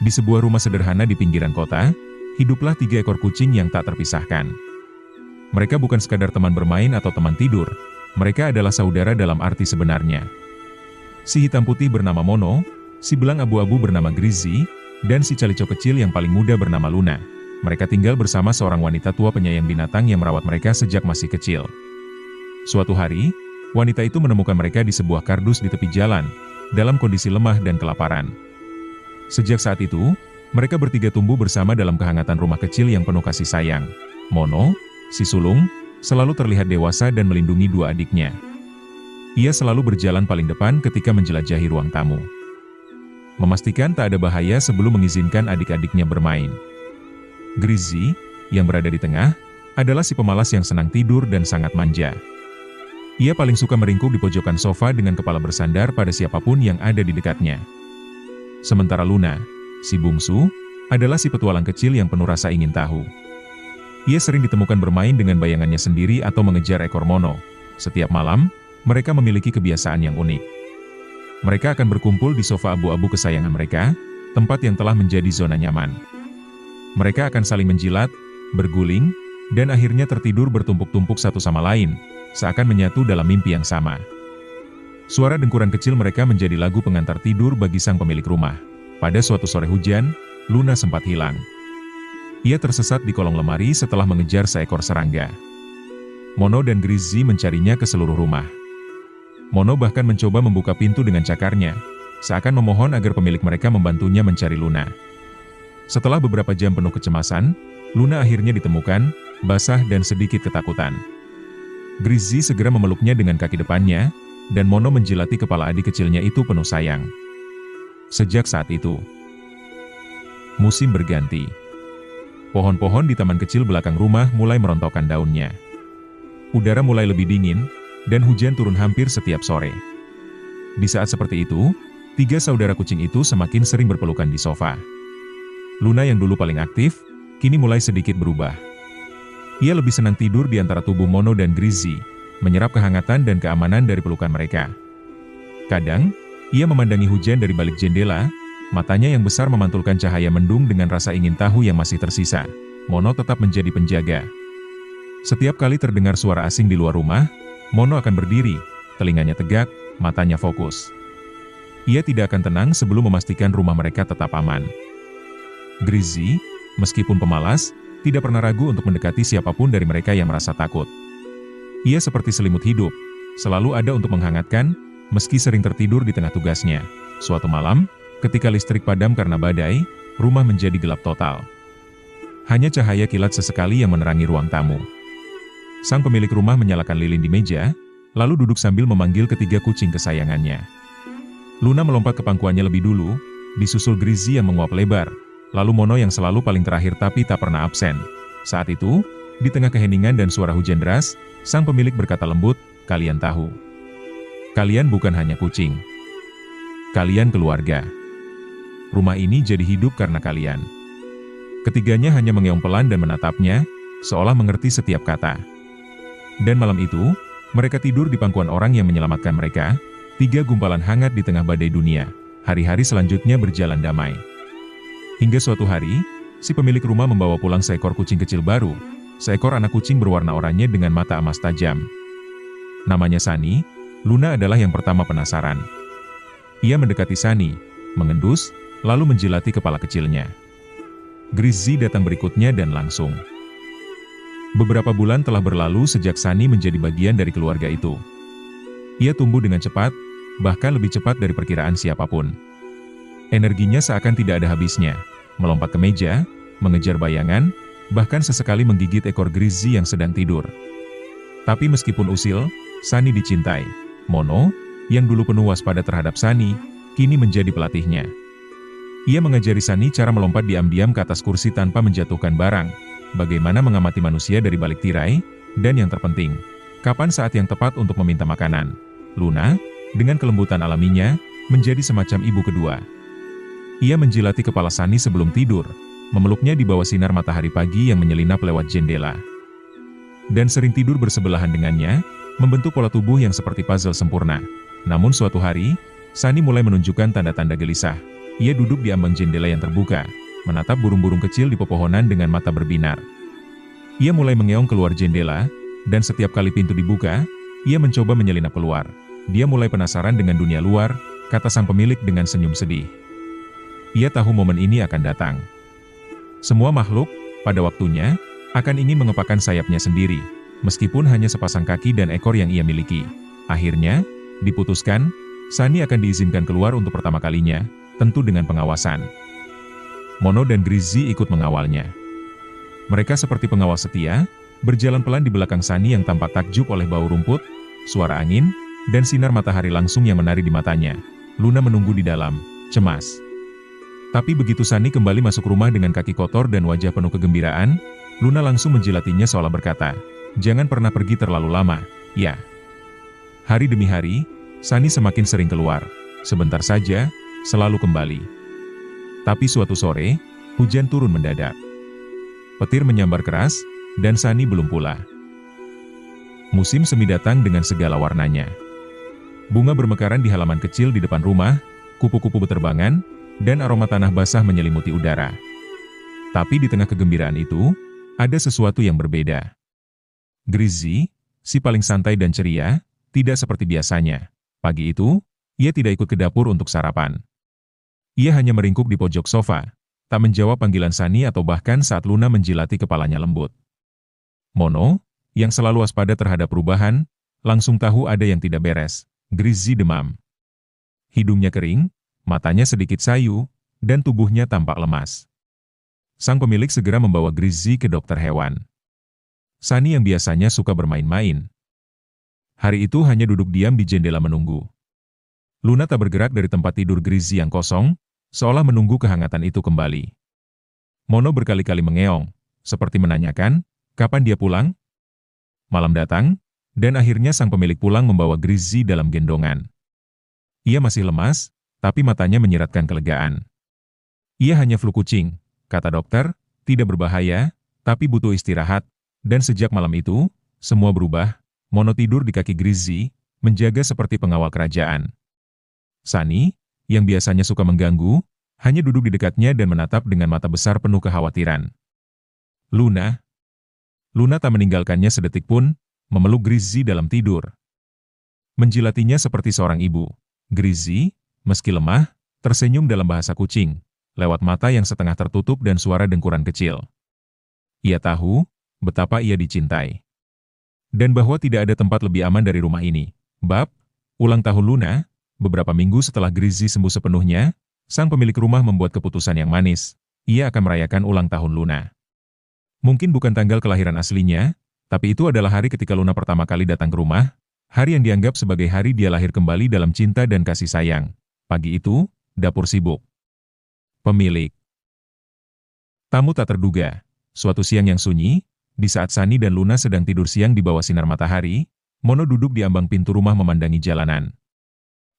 Di sebuah rumah sederhana di pinggiran kota, hiduplah 3 ekor kucing yang tak terpisahkan. Mereka bukan sekadar teman bermain atau teman tidur, mereka adalah saudara dalam arti sebenarnya. Si hitam putih bernama Mono, si belang abu-abu bernama Grizzy, dan si calico kecil yang paling muda bernama Luna. Mereka tinggal bersama seorang wanita tua penyayang binatang yang merawat mereka sejak masih kecil. Suatu hari, wanita itu menemukan mereka di sebuah kardus di tepi jalan, dalam kondisi lemah dan kelaparan. Sejak saat itu, mereka bertiga tumbuh bersama dalam kehangatan rumah kecil yang penuh kasih sayang. Mono, si sulung, selalu terlihat dewasa dan melindungi 2 adiknya. Ia selalu berjalan paling depan ketika menjelajahi ruang tamu, memastikan tak ada bahaya sebelum mengizinkan adik-adiknya bermain. Grizzy, yang berada di tengah, adalah si pemalas yang senang tidur dan sangat manja. Ia paling suka meringkuk di pojokan sofa dengan kepala bersandar pada siapapun yang ada di dekatnya. Sementara Luna, si bungsu, adalah si petualang kecil yang penuh rasa ingin tahu. Ia sering ditemukan bermain dengan bayangannya sendiri atau mengejar ekor Mono. Setiap malam, mereka memiliki kebiasaan yang unik. Mereka akan berkumpul di sofa abu-abu kesayangan mereka, tempat yang telah menjadi zona nyaman. Mereka akan saling menjilat, berguling, dan akhirnya tertidur bertumpuk-tumpuk satu sama lain, seakan menyatu dalam mimpi yang sama. Suara dengkuran kecil mereka menjadi lagu pengantar tidur bagi sang pemilik rumah. Pada suatu sore hujan, Luna sempat hilang. Ia tersesat di kolong lemari setelah mengejar seekor serangga. Mono dan Grizzy mencarinya ke seluruh rumah. Mono bahkan mencoba membuka pintu dengan cakarnya, seakan memohon agar pemilik mereka membantunya mencari Luna. Setelah beberapa jam penuh kecemasan, Luna akhirnya ditemukan, basah dan sedikit ketakutan. Grizzy segera memeluknya dengan kaki depannya, dan Mono menjilati kepala adik kecilnya itu penuh sayang. Sejak saat itu, musim berganti. Pohon-pohon di taman kecil belakang rumah mulai merontokkan daunnya. Udara mulai lebih dingin, dan hujan turun hampir setiap sore. Di saat seperti itu, 3 saudara kucing itu semakin sering berpelukan di sofa. Luna yang dulu paling aktif, kini mulai sedikit berubah. Ia lebih senang tidur di antara tubuh Mono dan Grizzy, menyerap kehangatan dan keamanan dari pelukan mereka. Kadang, ia memandangi hujan dari balik jendela, matanya yang besar memantulkan cahaya mendung dengan rasa ingin tahu yang masih tersisa. Mono tetap menjadi penjaga. Setiap kali terdengar suara asing di luar rumah, Mono akan berdiri, telinganya tegak, matanya fokus. Ia tidak akan tenang sebelum memastikan rumah mereka tetap aman. Grizzy, meskipun pemalas, tidak pernah ragu untuk mendekati siapapun dari mereka yang merasa takut. Ia seperti selimut hidup, selalu ada untuk menghangatkan, meski sering tertidur di tengah tugasnya. Suatu malam, ketika listrik padam karena badai, rumah menjadi gelap total. Hanya cahaya kilat sesekali yang menerangi ruang tamu. Sang pemilik rumah menyalakan lilin di meja, lalu duduk sambil memanggil 3 kucing kesayangannya. Luna melompat ke pangkuannya lebih dulu, disusul Grizzy yang menguap lebar, lalu Mono yang selalu paling terakhir tapi tak pernah absen. Saat itu, di tengah keheningan dan suara hujan deras, sang pemilik berkata lembut, "Kalian tahu. Kalian bukan hanya kucing. Kalian keluarga. Rumah ini jadi hidup karena kalian." Ketiganya hanya mengeong pelan dan menatapnya, seolah mengerti setiap kata. Dan malam itu, mereka tidur di pangkuan orang yang menyelamatkan mereka, 3 gumpalan hangat di tengah badai dunia. Hari-hari selanjutnya berjalan damai. Hingga suatu hari, si pemilik rumah membawa pulang seekor kucing kecil baru, seekor anak kucing berwarna oranye dengan mata emas tajam. Namanya Sunny. Luna adalah yang pertama penasaran. Ia mendekati Sunny, mengendus, lalu menjilati kepala kecilnya. Grizzy datang berikutnya dan langsung. Beberapa bulan telah berlalu sejak Sunny menjadi bagian dari keluarga itu. Ia tumbuh dengan cepat, bahkan lebih cepat dari perkiraan siapapun. Energinya seakan tidak ada habisnya, melompat ke meja, mengejar bayangan, bahkan sesekali menggigit ekor Grizzy yang sedang tidur. Tapi meskipun usil, Sunny dicintai. Mono, yang dulu penuh waspada terhadap Sunny, kini menjadi pelatihnya. Ia mengajari Sunny cara melompat diam-diam ke atas kursi tanpa menjatuhkan barang, bagaimana mengamati manusia dari balik tirai, dan yang terpenting, kapan saat yang tepat untuk meminta makanan. Luna, dengan kelembutan alaminya, menjadi semacam ibu kedua. Ia menjilati kepala Sunny sebelum tidur, memeluknya di bawah sinar matahari pagi yang menyelinap lewat jendela. Dan sering tidur bersebelahan dengannya, membentuk pola tubuh yang seperti puzzle sempurna. Namun suatu hari, Sunny mulai menunjukkan tanda-tanda gelisah. Ia duduk di ambang jendela yang terbuka, menatap burung-burung kecil di pepohonan dengan mata berbinar. Ia mulai mengeong keluar jendela, dan setiap kali pintu dibuka, ia mencoba menyelinap keluar. Dia mulai penasaran dengan dunia luar, kata sang pemilik dengan senyum sedih. Ia tahu momen ini akan datang. Semua makhluk, pada waktunya, akan ingin mengepakkan sayapnya sendiri, meskipun hanya sepasang kaki dan ekor yang ia miliki. Akhirnya, diputuskan, Sunny akan diizinkan keluar untuk pertama kalinya, tentu dengan pengawasan. Mono dan Grizzy ikut mengawalnya. Mereka seperti pengawal setia, berjalan pelan di belakang Sunny yang tampak takjub oleh bau rumput, suara angin, dan sinar matahari langsung yang menari di matanya. Luna menunggu di dalam, cemas. Tapi begitu Sunny kembali masuk rumah dengan kaki kotor dan wajah penuh kegembiraan, Luna langsung menjilatinya seolah berkata, "Jangan pernah pergi terlalu lama, ya." Hari demi hari, Sunny semakin sering keluar. Sebentar saja, selalu kembali. Tapi suatu sore, hujan turun mendadak. Petir menyambar keras, dan Sunny belum pula. Musim semi datang dengan segala warnanya. Bunga bermekaran di halaman kecil di depan rumah, kupu-kupu berterbangan, dan aroma tanah basah menyelimuti udara. Tapi di tengah kegembiraan itu, ada sesuatu yang berbeda. Grizzy, si paling santai dan ceria, tidak seperti biasanya. Pagi itu, ia tidak ikut ke dapur untuk sarapan. Ia hanya meringkuk di pojok sofa, tak menjawab panggilan Sunny atau bahkan saat Luna menjilati kepalanya lembut. Mono, yang selalu waspada terhadap perubahan, langsung tahu ada yang tidak beres. Grizzy demam. Hidungnya kering, matanya sedikit sayu, dan tubuhnya tampak lemas. Sang pemilik segera membawa Grizzy ke dokter hewan. Sunny yang biasanya suka bermain-main, hari itu hanya duduk diam di jendela menunggu. Luna tak bergerak dari tempat tidur Grizzy yang kosong, seolah menunggu kehangatan itu kembali. Mono berkali-kali mengeong, seperti menanyakan, kapan dia pulang? Malam datang, dan akhirnya sang pemilik pulang membawa Grizzy dalam gendongan. Ia masih lemas, tapi matanya menyiratkan kelegaan. Ia hanya flu kucing, kata dokter, tidak berbahaya, tapi butuh istirahat, dan sejak malam itu, semua berubah. Mono tidur di kaki Grizzy, menjaga seperti pengawal kerajaan. Sunny, yang biasanya suka mengganggu, hanya duduk di dekatnya dan menatap dengan mata besar penuh kekhawatiran. Luna tak meninggalkannya sedetik pun, memeluk Grizzy dalam tidur. Menjilatinya seperti seorang ibu. Grizzy, meski lemah, tersenyum dalam bahasa kucing, lewat mata yang setengah tertutup dan suara dengkuran kecil. Ia tahu betapa ia dicintai. Dan bahwa tidak ada tempat lebih aman dari rumah ini. Bab, ulang tahun Luna. Beberapa minggu setelah Grizzy sembuh sepenuhnya, sang pemilik rumah membuat keputusan yang manis. Ia akan merayakan ulang tahun Luna. Mungkin bukan tanggal kelahiran aslinya, tapi itu adalah hari ketika Luna pertama kali datang ke rumah, hari yang dianggap sebagai hari dia lahir kembali dalam cinta dan kasih sayang. Pagi itu, dapur sibuk. Pemilik. Tamu tak terduga. Suatu siang yang sunyi, di saat Sunny dan Luna sedang tidur siang di bawah sinar matahari, Mono duduk di ambang pintu rumah memandangi jalanan.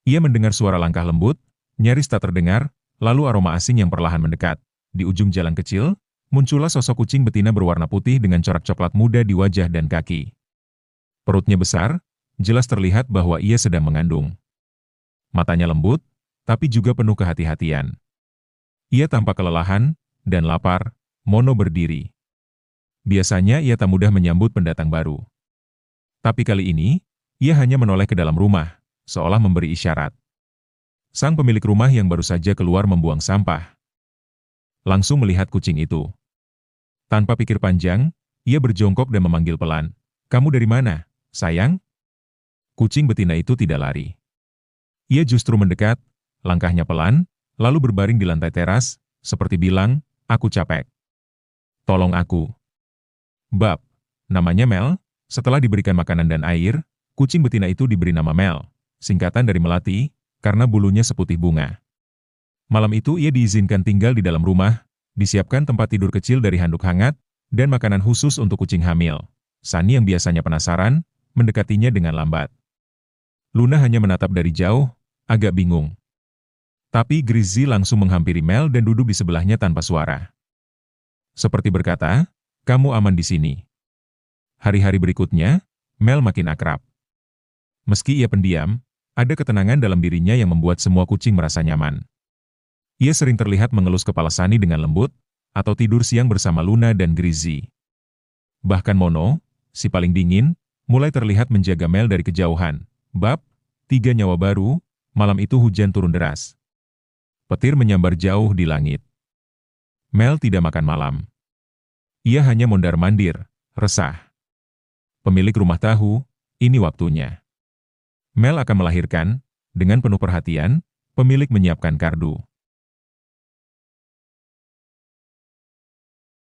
Ia mendengar suara langkah lembut, nyaris tak terdengar, lalu aroma asing yang perlahan mendekat. Di ujung jalan kecil, muncullah sosok kucing betina berwarna putih dengan corak coklat muda di wajah dan kaki. Perutnya besar, jelas terlihat bahwa ia sedang mengandung. Matanya lembut, tapi juga penuh kehati-hatian. Ia tampak kelelahan dan lapar. Mono berdiri. Biasanya ia tak mudah menyambut pendatang baru. Tapi kali ini, ia hanya menoleh ke dalam rumah, seolah memberi isyarat. Sang pemilik rumah yang baru saja keluar membuang sampah langsung melihat kucing itu. Tanpa pikir panjang, ia berjongkok dan memanggil pelan, "Kamu dari mana, sayang?" Kucing betina itu tidak lari. Ia justru mendekat, langkahnya pelan, lalu berbaring di lantai teras, seperti bilang, "Aku capek. Tolong aku." Bab, namanya Mel. Setelah diberikan makanan dan air, kucing betina itu diberi nama Mel, singkatan dari melati, karena bulunya seputih bunga. Malam itu ia diizinkan tinggal di dalam rumah, disiapkan tempat tidur kecil dari handuk hangat, dan makanan khusus untuk kucing hamil. Sunny yang biasanya penasaran, mendekatinya dengan lambat. Luna hanya menatap dari jauh, agak bingung. Tapi Grizzy langsung menghampiri Mel dan duduk di sebelahnya tanpa suara. Seperti berkata, "Kamu aman di sini." Hari-hari berikutnya, Mel makin akrab. Meski ia pendiam, ada ketenangan dalam dirinya yang membuat semua kucing merasa nyaman. Ia sering terlihat mengelus kepala Sunny dengan lembut, atau tidur siang bersama Luna dan Grizzy. Bahkan Mono, si paling dingin, mulai terlihat menjaga Mel dari kejauhan. Bab 3 Nyawa Baru. Malam itu hujan turun deras. Petir menyambar jauh di langit. Mel tidak makan malam. Ia hanya mondar-mandir, resah. Pemilik rumah tahu, ini waktunya. Mel akan melahirkan, dengan penuh perhatian, pemilik menyiapkan kardus.